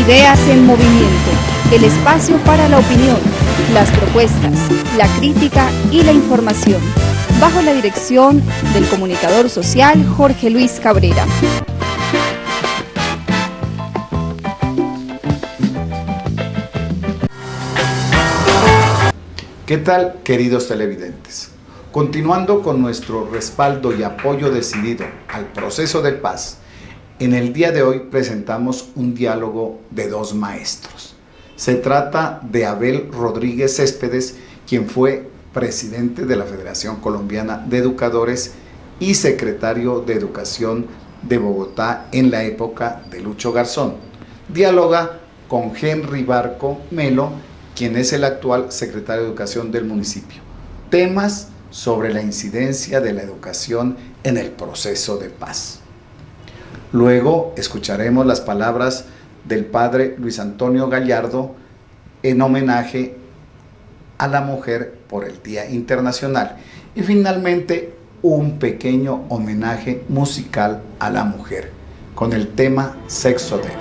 Ideas en Movimiento, el espacio para la opinión, las propuestas, la crítica y la información, bajo la dirección del comunicador social Jorge Luis Cabrera. ¿Qué tal, queridos televidentes? Continuando con nuestro respaldo y apoyo decidido al proceso de paz, en el día de hoy presentamos un diálogo de dos maestros. Se trata de Abel Rodríguez Céspedes, quien fue presidente de la Federación Colombiana de Educadores y secretario de Educación de Bogotá en la época de Lucho Garzón. Dialoga con Henry Barco Melo, quien es el actual secretario de Educación del municipio. Temas sobre la incidencia de la educación en el proceso de paz. Luego escucharemos las palabras del padre Luis Antonio Gallardo en homenaje a la mujer por el Día Internacional. Y finalmente un pequeño homenaje musical a la mujer con el tema Sexo Débil.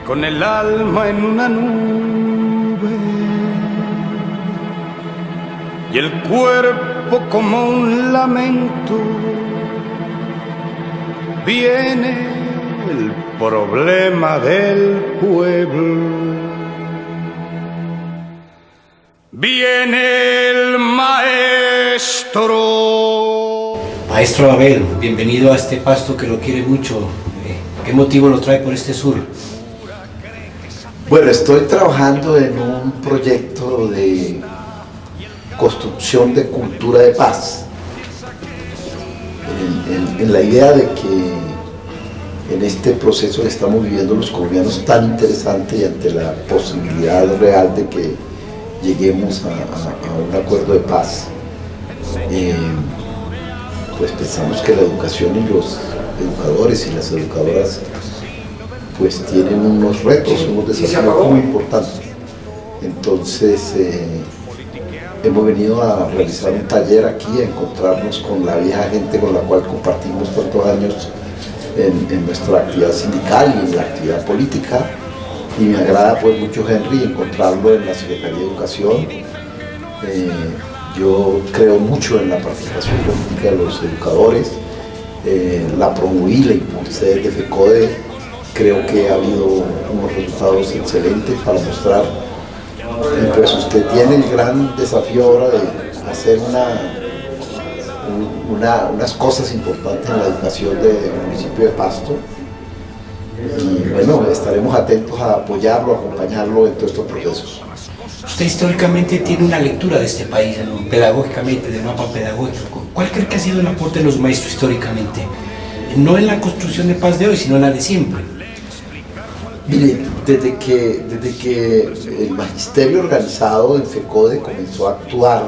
Con el alma en una nube y el cuerpo como un lamento, viene el problema del pueblo. Viene el maestro. Maestro Abel, bienvenido a este pasto que lo quiere mucho. ¿Qué motivo lo trae por este sur? Bueno, estoy trabajando en un proyecto de construcción de cultura de paz, en la idea de que en este proceso que estamos viviendo los colombianos tan interesante y ante la posibilidad real de que lleguemos a un acuerdo de paz, pues pensamos que la educación y los educadores y las educadoras pues tienen unos retos, unos desafíos muy importantes. Entonces hemos venido a realizar un taller aquí, a encontrarnos con la vieja gente con la cual compartimos tantos años en nuestra actividad sindical y en la actividad política, y me agrada pues mucho, Henry, encontrarlo en la Secretaría de Educación. Yo creo mucho en la participación política de los educadores, la promoví, la impulsé desde FECODE. Creo que ha habido unos resultados excelentes para mostrar. Y pues usted tiene el gran desafío ahora de hacer unas cosas importantes en la educación del municipio de Pasto. Y bueno, estaremos atentos a apoyarlo, a acompañarlo en todos estos procesos. Usted históricamente tiene una lectura de este país, ¿no? Pedagógicamente, del mapa pedagógico. ¿Cuál cree que ha sido el aporte de los maestros históricamente? No en la construcción de paz de hoy, sino en la de siempre. Mire, desde que el magisterio organizado en FECODE comenzó a actuar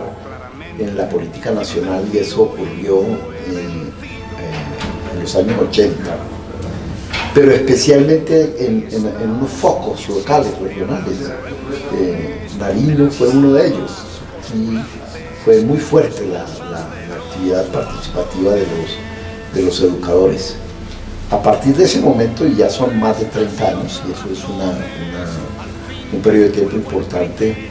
en la política nacional, y eso ocurrió en los años 80, pero especialmente en unos focos locales, regionales. Nariño fue uno de ellos, y fue muy fuerte la actividad participativa de los educadores. A partir de ese momento, y ya son más de 30 años, y eso es un periodo de tiempo importante,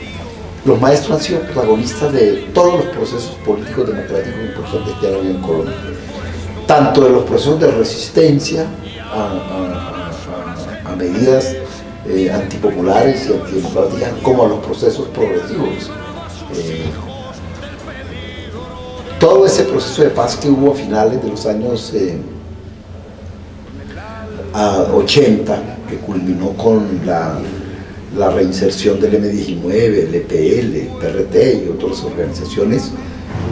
los maestros han sido protagonistas de todos los procesos políticos democráticos importantes que ha habido en Colombia, tanto de los procesos de resistencia a medidas antipopulares y antidemocráticas, como a los procesos progresivos. Todo ese proceso de paz que hubo a finales de los años 80, que culminó con la reinserción del M19, el EPL, el PRT y otras organizaciones,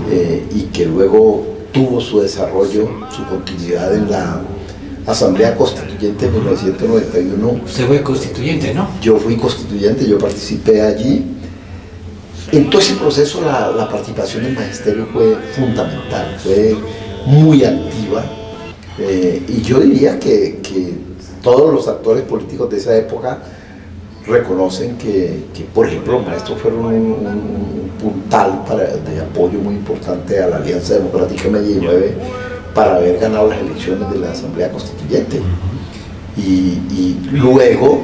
y que luego tuvo su desarrollo, su continuidad en la Asamblea Constituyente de 1991. Usted fue constituyente, ¿no? Yo fui constituyente, yo participé allí. En todo ese proceso la participación del magisterio fue fundamental, fue muy activa. Y yo diría que todos los actores políticos de esa época reconocen que por ejemplo, los maestros fueron un puntal de apoyo muy importante a la Alianza Democrática M19 para haber ganado las elecciones de la Asamblea Constituyente. Y luego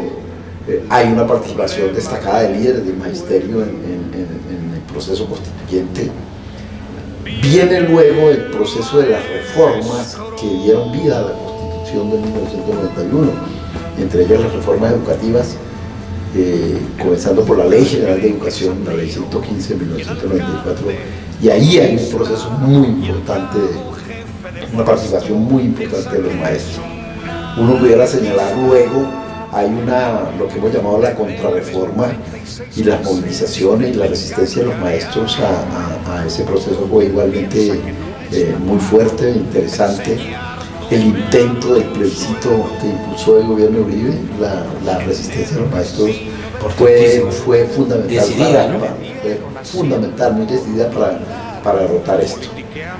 Hay una participación destacada de líderes del magisterio en el proceso constituyente. Viene luego el proceso de las reformas que dieron vida a la Constitución de 1991, entre ellas las reformas educativas, comenzando por la Ley General de Educación, la Ley 115 de 1994, y ahí hay un proceso muy importante, una participación muy importante de los maestros. Uno pudiera señalar luego, hay lo que hemos llamado la contrarreforma, y las movilizaciones y la resistencia de los maestros a ese proceso fue igualmente muy fuerte, interesante. El intento del plebiscito que impulsó el gobierno de Uribe, la resistencia de los maestros fue fundamental, decidida, ¿no? fue fundamental, muy decidida para derrotar esto.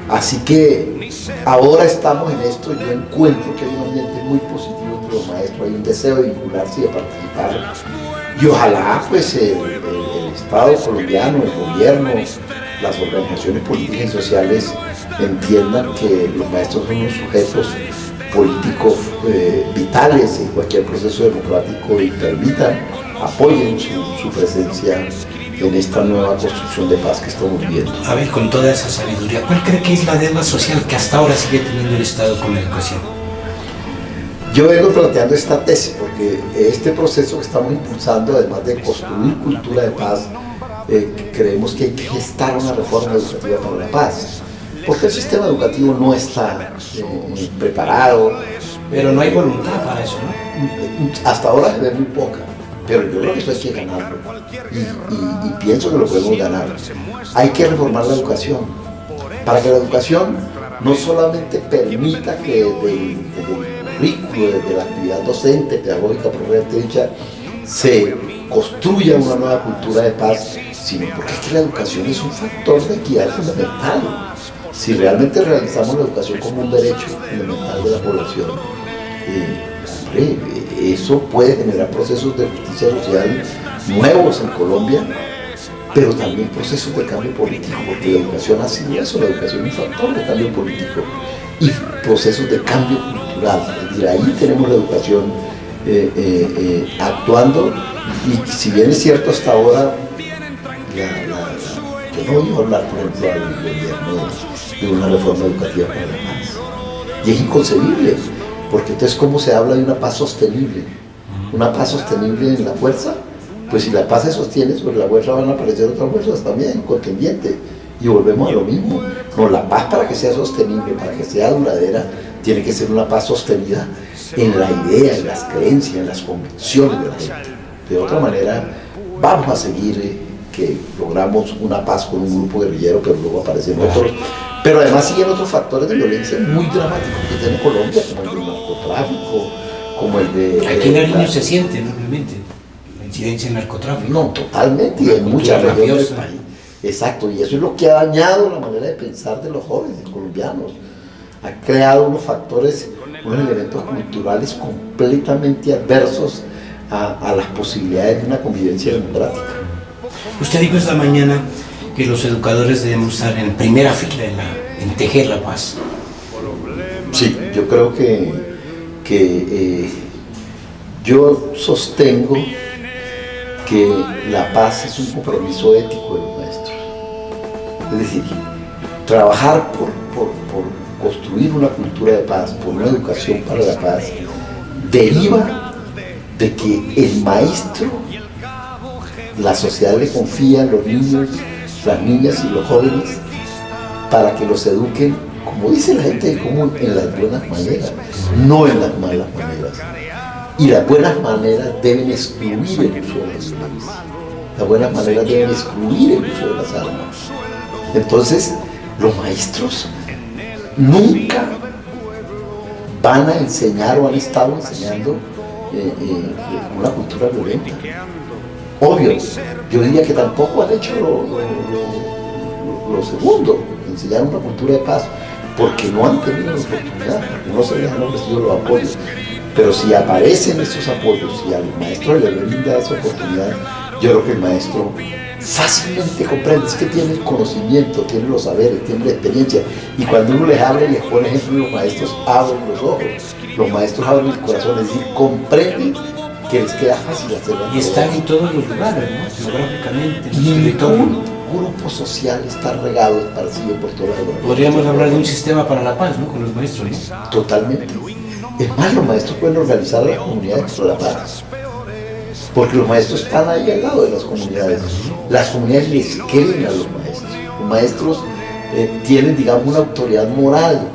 Así que ahora estamos en esto. Yo encuentro que hay un ambiente muy positivo entre los maestros, hay un deseo de vincularse y de participar, y ojalá pues el Estado colombiano, el gobierno, las organizaciones políticas y sociales entiendan que los maestros son unos sujetos políticos vitales en cualquier proceso democrático y permitan, apoyen su presencia en esta nueva construcción de paz que estamos viviendo. A ver, con toda esa sabiduría, ¿cuál cree que es la deuda social que hasta ahora sigue teniendo el Estado con la educación? Yo vengo planteando esta tesis porque este proceso que estamos impulsando, además de construir cultura de paz, creemos que hay que gestar una reforma educativa para la paz, porque el sistema educativo no está preparado. Pero no hay voluntad para eso, ¿no? Hasta ahora se ve muy poca, pero yo creo que eso hay que ganarlo, y pienso que lo podemos ganar. Hay que reformar la educación, para que la educación no solamente permita que desde el currículo, desde la actividad docente, pedagógica, propiamente dicha, se construya una nueva cultura de paz, sino porque es que la educación es un factor de equidad fundamental. Si realmente realizamos la educación como un derecho fundamental de la población, eso puede generar procesos de justicia social nuevos en Colombia, pero también procesos de cambio político, porque la educación ha sido eso, la educación es un factor de cambio político y procesos de cambio cultural. Es decir, ahí tenemos la educación actuando, y si bien es cierto hasta ahora, yo no oigo hablar, por ejemplo, al gobierno de una reforma educativa para la paz, y es inconcebible, porque entonces ¿cómo se habla de una paz sostenible? Una paz sostenible en la fuerza. Pues si la paz se sostiene, sobre la fuerza van a aparecer otras fuerzas también, contendientes, y volvemos a lo mismo. No, la paz, para que sea sostenible, para que sea duradera, tiene que ser una paz sostenida en la idea, en las creencias, en las convicciones de la gente. De otra manera, vamos a seguir que logramos una paz con un grupo guerrillero, pero luego aparecen otros. Pero además siguen otros factores de violencia muy dramáticos que tiene Colombia, como el del narcotráfico, como el de... Aquí en Nariño se siente enormemente la incidencia del narcotráfico. No, totalmente, y en muchas regiones del país. Exacto, y eso es lo que ha dañado la manera de pensar de los jóvenes colombianos. Ha creado unos factores, unos elementos culturales completamente adversos a las posibilidades de una convivencia democrática. Usted dijo esta mañana que los educadores debemos estar en primera fila en tejer la paz. Sí, yo creo que yo sostengo que la paz es un compromiso ético de los maestros. Es decir, trabajar por construir una cultura de paz, por una educación para la paz, deriva de que el maestro, la sociedad le confía a los niños, las niñas y los jóvenes para que los eduquen, como dice la gente del común, en las buenas maneras, no en las malas maneras. Y las buenas maneras deben excluir el uso de la violencia. Las buenas maneras deben excluir el uso de las armas. Entonces, los maestros nunca van a enseñar o han estado enseñando una cultura violenta. Obvio, yo diría que tampoco han hecho lo segundo, enseñar una cultura de paz, porque no han tenido la oportunidad, porque no se les han ofrecido los apoyos. Pero si aparecen estos apoyos y al maestro le brinda esa oportunidad, yo creo que el maestro fácilmente comprende, es que tiene el conocimiento, tiene los saberes, tiene la experiencia, y cuando uno les abre y les pone ejemplo, los maestros abren los ojos, los maestros abren el corazón, es decir, comprenden que les queda fácil hacerlo. Y están en todos los lugares, ¿no? Geográficamente, en los territorios. Ningún grupo social está regado esparcido por toda la geografía. Podríamos hablar de un sistema para la paz, ¿no? Con los maestros, ¿no? Totalmente. Es más, los maestros pueden organizar a las comunidades por la paz. Porque los maestros están ahí al lado de las comunidades. Las comunidades les creen a los maestros. Los maestros tienen, digamos, una autoridad moral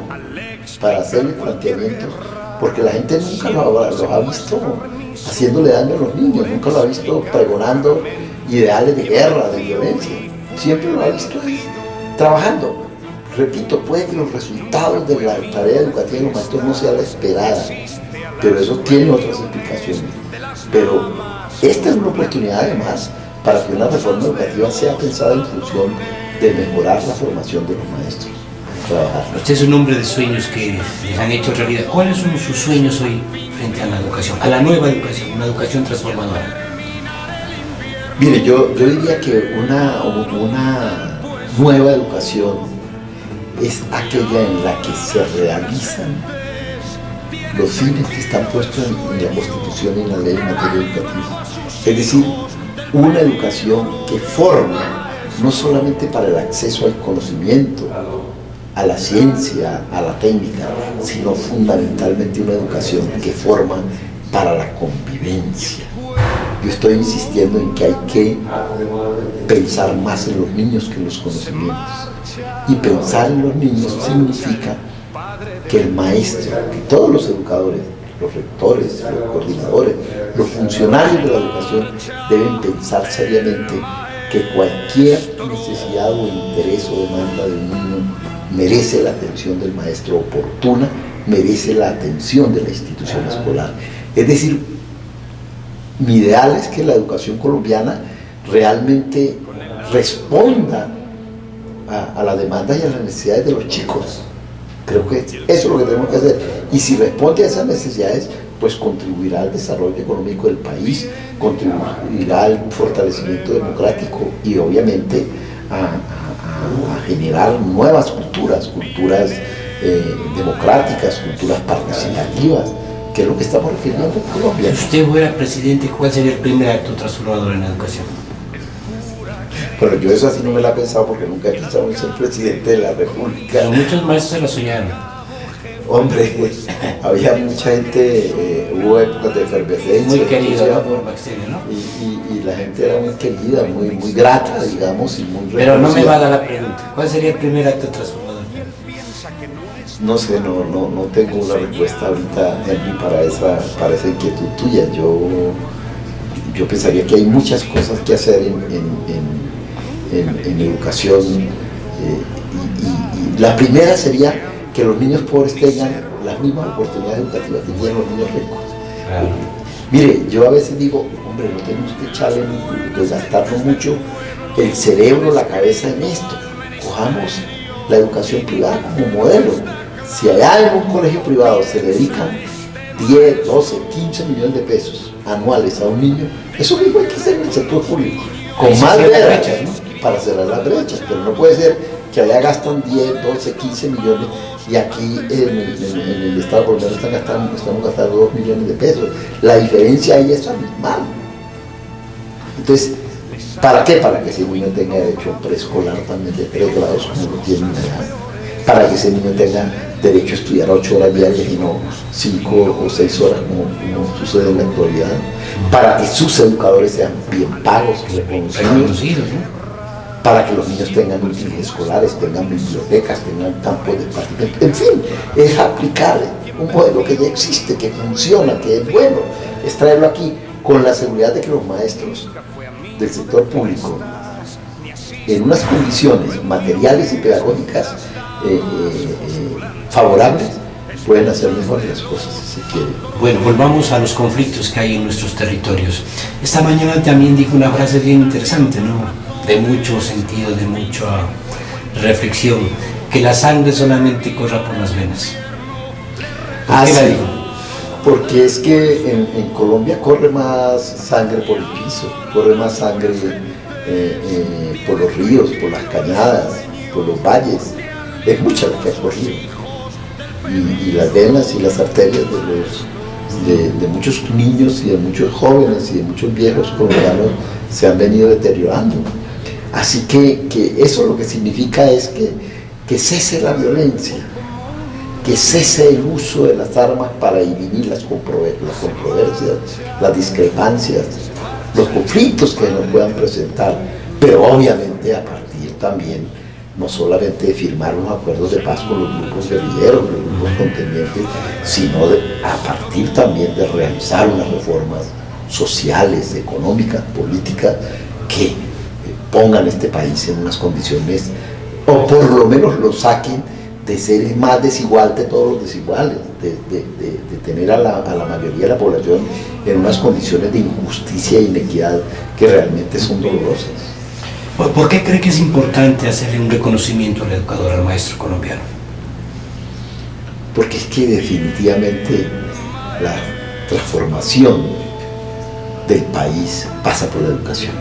para hacerle planteamientos, porque la gente nunca los ha visto haciéndole daño a los niños, nunca lo ha visto pregonando ideales de guerra, de violencia. Siempre lo ha visto ahí, trabajando. Repito, puede que los resultados de la tarea educativa de los maestros no sea la esperada, pero eso tiene otras implicaciones. Pero esta es una oportunidad además para que una reforma educativa sea pensada en función de mejorar la formación de los maestros. Trabajar. Usted es un hombre de sueños que les han hecho realidad. ¿Cuáles son sus sueños hoy frente a la educación, a la nueva educación, una educación transformadora? Mire, yo diría que una nueva educación es aquella en la que se realizan los fines que están puestos en la Constitución y en la ley en materia educativa. Es decir, una educación que forma no solamente para el acceso al conocimiento, a la ciencia, a la técnica, sino fundamentalmente una educación que forma para la convivencia. Yo estoy insistiendo en que hay que pensar más en los niños que en los conocimientos. Y pensar en los niños significa que el maestro, que todos los educadores, los rectores, los coordinadores, los funcionarios de la educación deben pensar seriamente que cualquier necesidad o interés o demanda de un niño merece la atención del maestro oportuna, merece la atención de la institución escolar. Es decir, mi ideal es que la educación colombiana realmente responda a las demandas y a las necesidades de los chicos. Creo que eso es lo que tenemos que hacer. Y si responde a esas necesidades, pues contribuirá al desarrollo económico del país, contribuirá al fortalecimiento democrático y obviamente a generar nuevas culturas democráticas, culturas participativas, que es lo que estamos refiriendo en Colombia. Si usted fuera presidente, ¿cuál sería el primer acto transformador en la educación? Bueno, yo eso así no me la he pensado porque nunca he pensado en ser presidente de la República. Pero muchos maestros se lo soñaron. Hombre, había mucha gente, hubo épocas de efervescencia. Muy querida por Baxter, ¿no? Y la gente era muy querida, muy grata, digamos, y muy reconocida. Pero no me va a dar la pregunta. ¿Cuál sería el primer acto transformador? No sé, no tengo una respuesta ahorita, Henry, para esa inquietud tuya. Yo pensaría que hay muchas cosas que hacer en educación. Y la primera sería que los niños pobres tengan las mismas oportunidades educativas que tienen los niños ricos. Claro. Mire, yo a veces digo, hombre, no tenemos que echarle, desgastarnos mucho el cerebro, la cabeza en esto. Cojamos la educación privada como modelo. Si allá en un colegio privado se dedican 10, 12, 15 millones de pesos anuales a un niño, eso mismo hay que hacer en el sector público, con más brechas, ¿no? Para cerrar las brechas, pero no puede ser que allá gastan 10, 12, 15 millones y aquí en el Estado colombiano estamos gastando 2 millones de pesos. La diferencia ahí es abismal. Entonces, ¿para qué? Para que ese niño tenga derecho a un preescolar también de 3 grados como lo tienen allá. Para que ese niño tenga derecho a estudiar 8 horas diarias y no 5 o 6 horas como sucede en la actualidad. Para que sus educadores sean bien pagos y reconocidos, ¿no? Para que los niños tengan útiles escolares, tengan bibliotecas, tengan campos de participación. En fin, es aplicar un modelo que ya existe, que funciona, que es bueno, es traerlo aquí con la seguridad de que los maestros del sector público, en unas condiciones materiales y pedagógicas favorables, pueden hacer mejor las cosas si se quiere. Bueno, volvamos a los conflictos que hay en nuestros territorios. Esta mañana también dijo una frase bien interesante, ¿no? De mucho sentido, de mucha reflexión, que la sangre solamente corra por las venas. ¿Por qué la dijo? Porque es que en Colombia corre más sangre por el piso, corre más sangre por los ríos, por las cañadas, por los valles. Es mucha la que ha corrido. Y las venas y las arterias de muchos niños y de muchos jóvenes y de muchos viejos colombianos se han venido deteriorando. Así que eso lo que significa es que cese la violencia, que cese el uso de las armas para dirimir las controversias, las discrepancias, los conflictos que nos puedan presentar, pero obviamente a partir también no solamente de firmar unos acuerdos de paz con los grupos guerrilleros, los grupos contendientes, sino a partir también de realizar unas reformas sociales, económicas, políticas, que pongan este país en unas condiciones, o por lo menos lo saquen de ser más desigual de todos los desiguales, de tener a la mayoría de la población en unas condiciones de injusticia e inequidad que realmente son dolorosas. ¿Por qué cree que es importante hacerle un reconocimiento al educador, al maestro colombiano? Porque es que definitivamente la transformación del país pasa por la educación.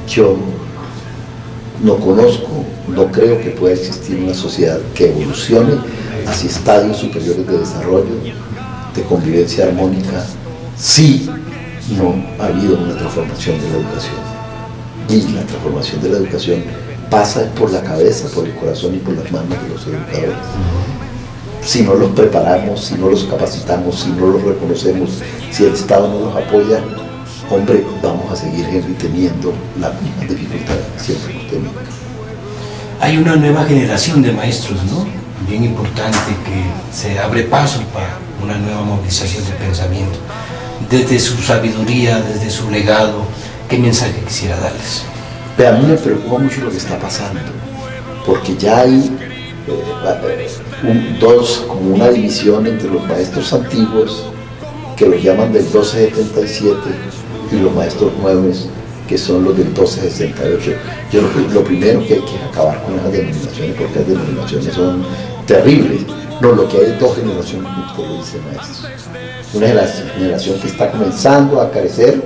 Yo no conozco, no creo que pueda existir una sociedad que evolucione hacia estadios superiores de desarrollo, de convivencia armónica, si no ha habido una transformación de la educación. Y la transformación de la educación pasa por la cabeza, por el corazón y por las manos de los educadores. Si no los preparamos, si no los capacitamos, si no los reconocemos, si el Estado no los apoya, hombre, vamos a seguir teniendo las mismas dificultades que siempre hemos tenido. Hay una nueva generación de maestros, ¿no? Bien importante, que se abre paso para una nueva movilización de pensamiento. Desde su sabiduría, desde su legado, ¿qué mensaje quisiera darles? Pero a mí me preocupa mucho lo que está pasando, porque ya hay como una división entre los maestros antiguos, que los llaman del 1277, y los maestros nuevos, que son los del 1268. Yo lo primero que hay que acabar con esas denominaciones, porque las denominaciones son terribles. No, lo que hay es dos generaciones, como usted lo dice, maestros. Una generación que está comenzando a crecer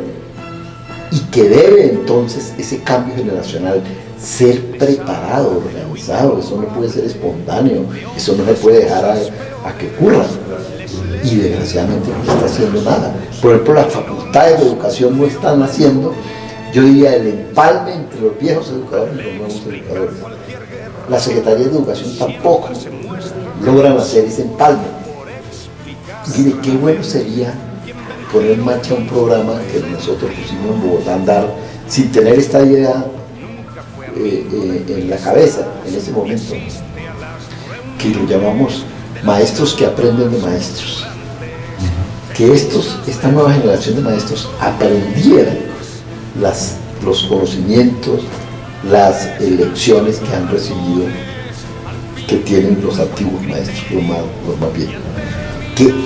y que debe entonces ese cambio generacional ser preparado, organizado. Eso no puede ser espontáneo, eso no se puede dejar a que ocurra. Y desgraciadamente no está haciendo nada. Por ejemplo, las facultades de educación no están haciendo, yo diría, el empalme entre los viejos educadores y los nuevos educadores. Las secretarías de educación tampoco logran hacer ese empalme. Y de qué bueno sería poner en marcha un programa que nosotros pusimos en Bogotá a andar sin tener esta idea en la cabeza en ese momento, que lo llamamos maestros que aprenden de maestros. Que esta nueva generación de maestros aprendieran los conocimientos, las lecciones que han recibido, que tienen los antiguos maestros, los más viejos.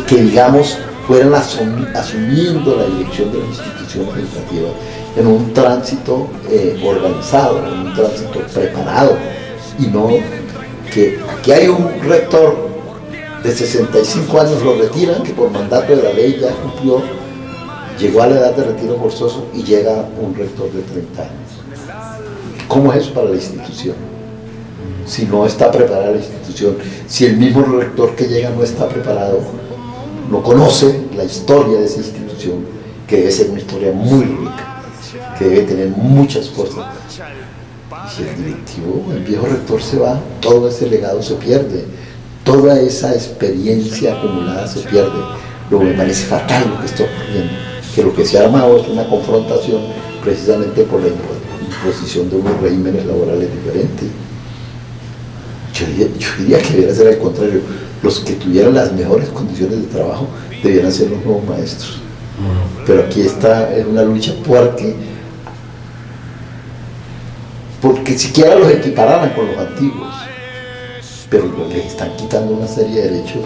Que digamos, fueran asumiendo la dirección de las instituciones educativas en un tránsito organizado, en un tránsito preparado, y no que aquí hay un rector de 65 años, lo retiran, que por mandato de la ley ya cumplió, llegó a la edad de retiro forzoso, y llega un rector de 30 años. ¿Cómo es eso para la institución? Si no está preparada la institución, si el mismo rector que llega no está preparado, no conoce la historia de esa institución, que debe ser una historia muy rica, que debe tener muchas cosas. Y si el directivo, el viejo rector se va, todo ese legado se pierde, toda esa experiencia acumulada se pierde. Lo que me parece fatal lo que está ocurriendo, que lo que se ha armado es una confrontación precisamente por la imposición de unos regímenes laborales diferentes. Yo diría que debería ser al contrario. Los que tuvieran las mejores condiciones de trabajo debieran ser los nuevos maestros. Pero aquí está en una lucha porque siquiera los equipararan con los antiguos, pero les están quitando una serie de derechos,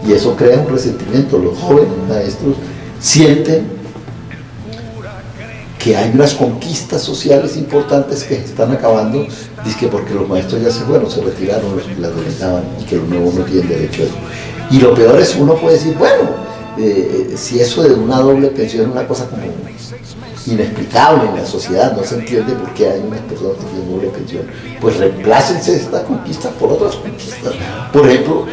y eso crea un resentimiento. Los jóvenes maestros sienten que hay unas conquistas sociales importantes que se están acabando, dizque porque los maestros ya se retiraron, los que las delegaban, y que los nuevos no tienen derecho a eso. Y lo peor es que uno puede decir, si eso de una doble pensión es una cosa como inexplicable en la sociedad, no se entiende por qué hay unas personas que tienen doble pensión, pues reemplácense estas conquistas por otras conquistas. Por ejemplo,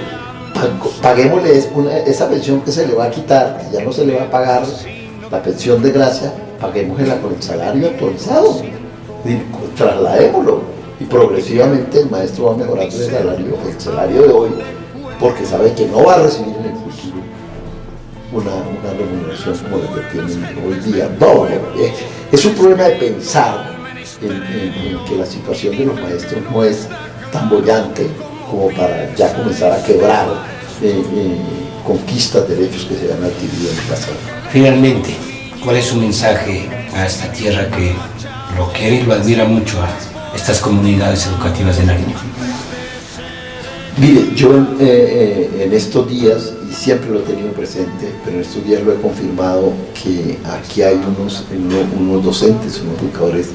paguémosle esa pensión que se le va a quitar, que ya no se le va a pagar la pensión de gracia, paguémosla con el salario actualizado, trasladémoslo, y progresivamente el maestro va mejorando el salario de hoy, porque sabe que no va a recibir en el futuro una remuneración como la que tienen hoy día. No, es un problema de pensar en que la situación de los maestros no es tan bollante como para ya comenzar a quebrar conquistas, derechos que se han adquirido en el pasado. Finalmente, ¿cuál es su mensaje a esta tierra que lo quiere y lo admira mucho a estas comunidades educativas de Nariño? Mire, yo en estos días, y siempre lo he tenido presente, pero en estos días lo he confirmado, que aquí hay unos docentes, unos educadores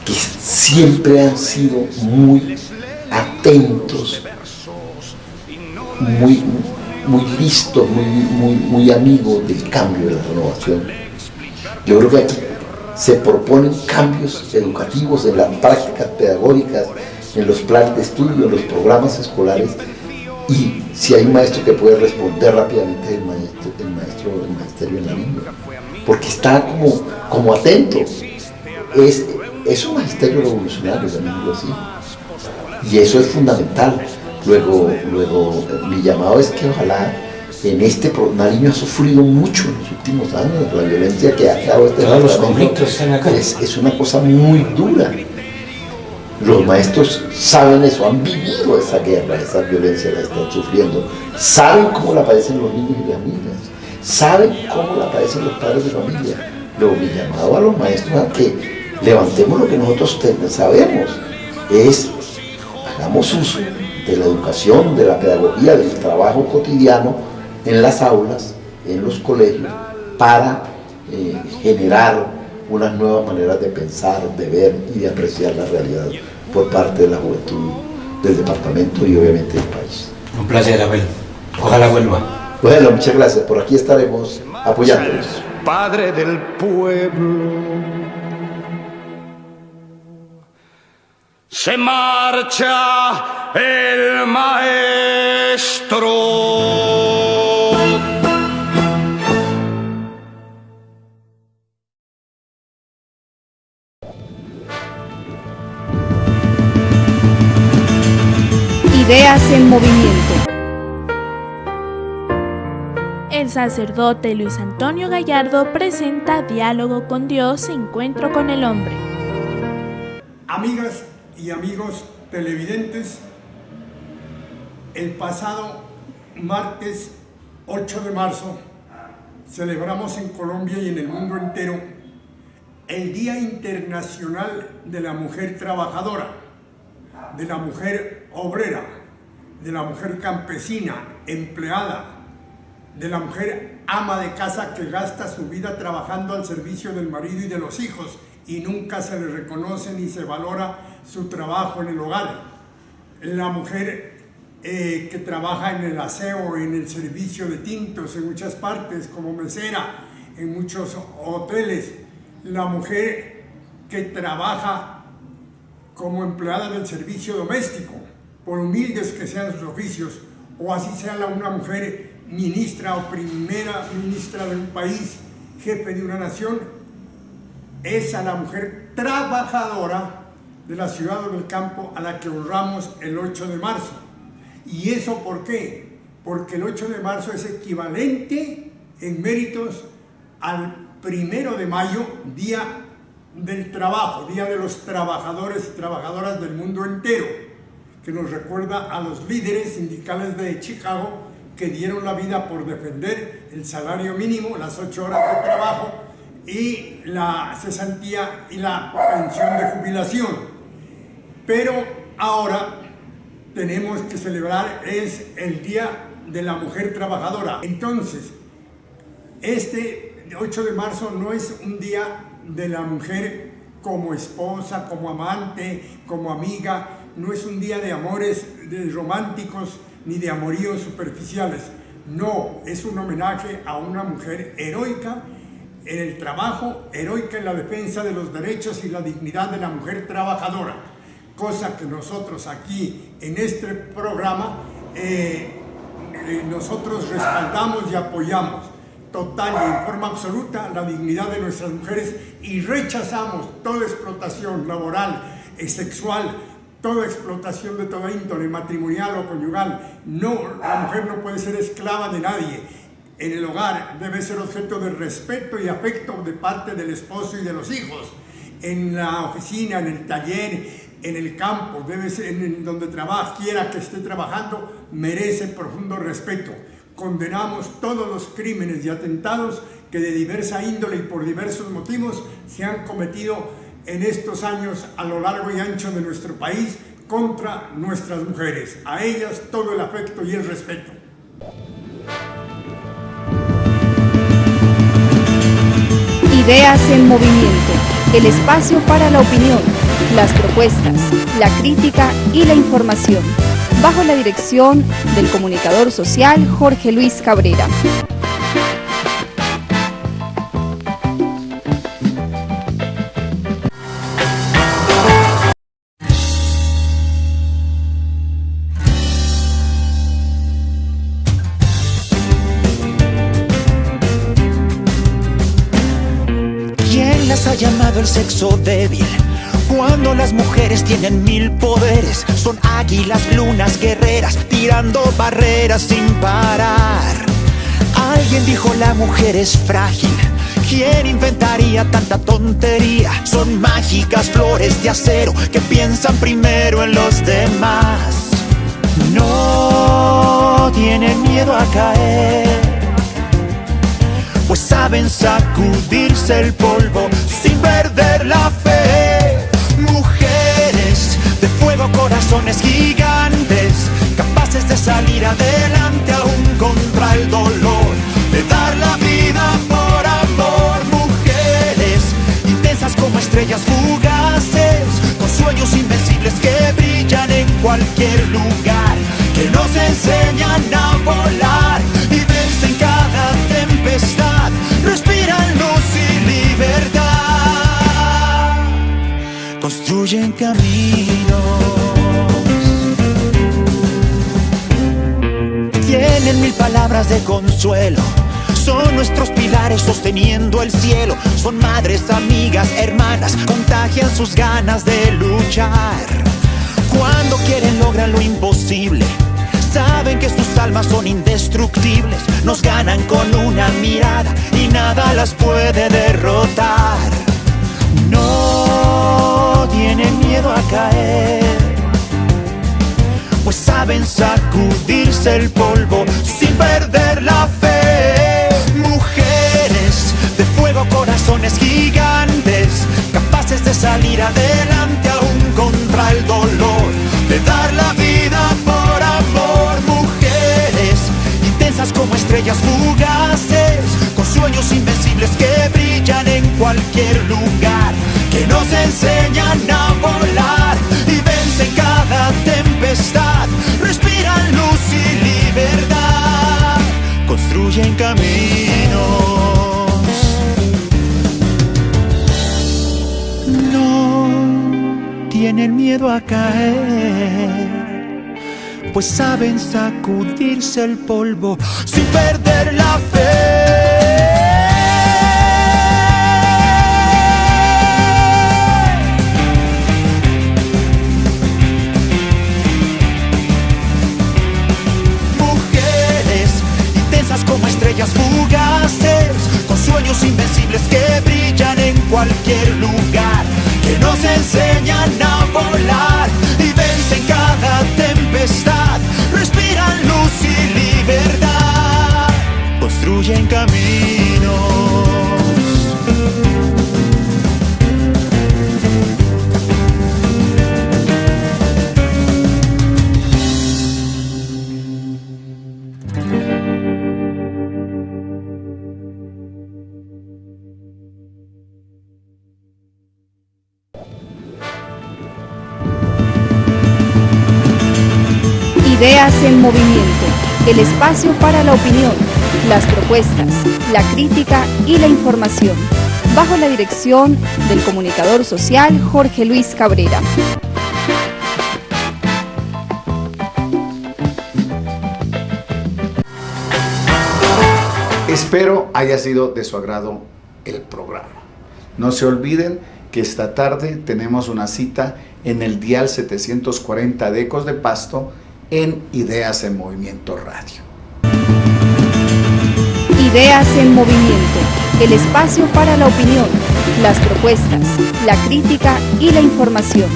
que siempre han sido muy atentos, muy listos, muy amigos del cambio, de la renovación. Yo creo que aquí se proponen cambios educativos en las prácticas pedagógicas, en los planes de estudio, en los programas escolares, y si hay un maestro que puede responder rápidamente, el magisterio en la línea, porque está como atento. Es un magisterio revolucionario, llamémoslo así, y eso es fundamental. Luego mi llamado es que ojalá Nariño ha sufrido mucho en los últimos años, la violencia que ha creado todos los conflictos están acá. Es una cosa muy dura. Los maestros saben eso, han vivido esa guerra, esa violencia la están sufriendo, saben cómo la padecen los niños y las niñas, saben cómo la padecen los padres de familia. Luego mi llamado a los maestros a que levantemos lo que nosotros sabemos, hagamos uso de la educación, de la pedagogía, del trabajo cotidiano en las aulas, en los colegios, para generar unas nuevas maneras de pensar, de ver y de apreciar la realidad por parte de la juventud del departamento y obviamente del país. Un placer, Abel. Ojalá vuelva. Bueno, muchas gracias. Por aquí estaremos apoyándolos. Padre del pueblo, se marcha el maestro. Ideas en movimiento. El sacerdote Luis Antonio Gallardo presenta Diálogo con Dios, Encuentro con el Hombre. Amigas y amigos televidentes, el pasado martes 8 de marzo celebramos en Colombia y en el mundo entero el Día Internacional de la Mujer Trabajadora, de la mujer obrera, de la mujer campesina, empleada, de la mujer ama de casa que gasta su vida trabajando al servicio del marido y de los hijos y nunca se le reconoce ni se valora su trabajo en el hogar. La mujer que trabaja en el aseo, en el servicio de tintos en muchas partes, como mesera, en muchos hoteles. La mujer que trabaja como empleada del servicio doméstico, por humildes que sean sus oficios, o así sea una mujer ministra o primera ministra de un país, jefe de una nación, es a la mujer trabajadora de la ciudad o del campo a la que honramos el 8 de marzo. ¿Y eso por qué? Porque el 8 de marzo es equivalente en méritos al 1 de mayo, Día del Trabajo, Día de los Trabajadores y Trabajadoras del mundo entero, que nos recuerda a los líderes sindicales de Chicago que dieron la vida por defender el salario mínimo, las 8 horas de trabajo y la cesantía y la pensión de jubilación. Pero ahora tenemos que celebrar el Día de la Mujer Trabajadora. Entonces, este 8 de marzo no es un día de la mujer como esposa, como amante, como amiga, no es un día de amores románticos ni de amoríos superficiales. No, es un homenaje a una mujer heroica en el trabajo, heroica en la defensa de los derechos y la dignidad de la mujer trabajadora, cosa que nosotros aquí en este programa nosotros respaldamos y apoyamos total y en forma absoluta la dignidad de nuestras mujeres y rechazamos toda explotación laboral, sexual, toda explotación de toda índole, matrimonial o conyugal. No, la mujer no puede ser esclava de nadie. En el hogar debe ser objeto de respeto y afecto de parte del esposo y de los hijos. En la oficina, en el taller, en el campo, debe ser en donde trabaja, quiera que esté trabajando, merece profundo respeto. Condenamos todos los crímenes y atentados que de diversa índole y por diversos motivos se han cometido en estos años a lo largo y ancho de nuestro país contra nuestras mujeres. A ellas todo el afecto y el respeto. Ideas en movimiento, el espacio para la opinión, las propuestas, la crítica y la información, bajo la dirección del comunicador social Jorge Luis Cabrera. ¿Quién las ha llamado el sexo débil? Cuando las mujeres tienen 1000 poderes, son águilas, lunas, guerreras, tirando barreras sin parar. Alguien dijo la mujer es frágil. ¿Quién inventaría tanta tontería? Son mágicas flores de acero que piensan primero en los demás. No tienen miedo a caer, pues saben sacudirse el polvo sin perder la fe. Mujeres de fuego, corazones gigantes, capaces de salir adelante aún contra el dolor, de dar la vida por amor. Mujeres intensas como estrellas fugaces, con sueños invencibles que brillan en cualquier lugar, que nos enseñan a volar y vencen cada tempestad, respiran luz y libertad, construyen caminos. Tienen 1000 palabras de consuelo, son nuestros pilares sosteniendo el cielo. Son madres, amigas, hermanas, contagian sus ganas de luchar. Cuando quieren logran lo imposible, saben que sus almas son indestructibles. Nos ganan con una mirada y nada las puede derrotar. No tienen miedo a caer, pues saben sacudirse el polvo sin perder la fe. Mujeres de fuego, corazones gigantes, capaces de salir adelante aún contra el dolor, de dar la vida por amor. Mujeres intensas como estrellas fugaces, con sueños invencibles que brillan en cualquier lugar, que nos enseñan a volar y vencen cada tempestad, respiran luz y libertad, construyen caminos. No tienen miedo a caer, pues saben sacudirse el polvo sin perder la fe. Como estrellas fugaces, con sueños invencibles que brillan en cualquier lugar, que nos enseñan a volar y vencen cada tempestad, respiran luz y libertad, construyen caminos. Ideas en movimiento, el espacio para la opinión, las propuestas, la crítica y la información, bajo la dirección del comunicador social Jorge Luis Cabrera. Espero haya sido de su agrado el programa. No se olviden que esta tarde tenemos una cita en el dial 740 de Ecos de Pasto en Ideas en Movimiento Radio. Ideas en Movimiento, el espacio para la opinión, las propuestas, la crítica y la información,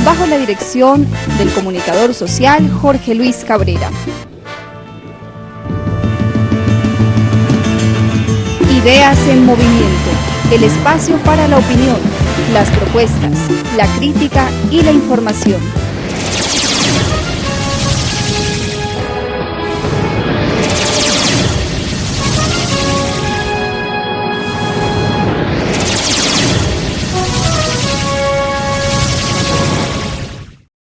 bajo la dirección del comunicador social Jorge Luis Cabrera. Ideas en Movimiento, el espacio para la opinión, las propuestas, la crítica y la información,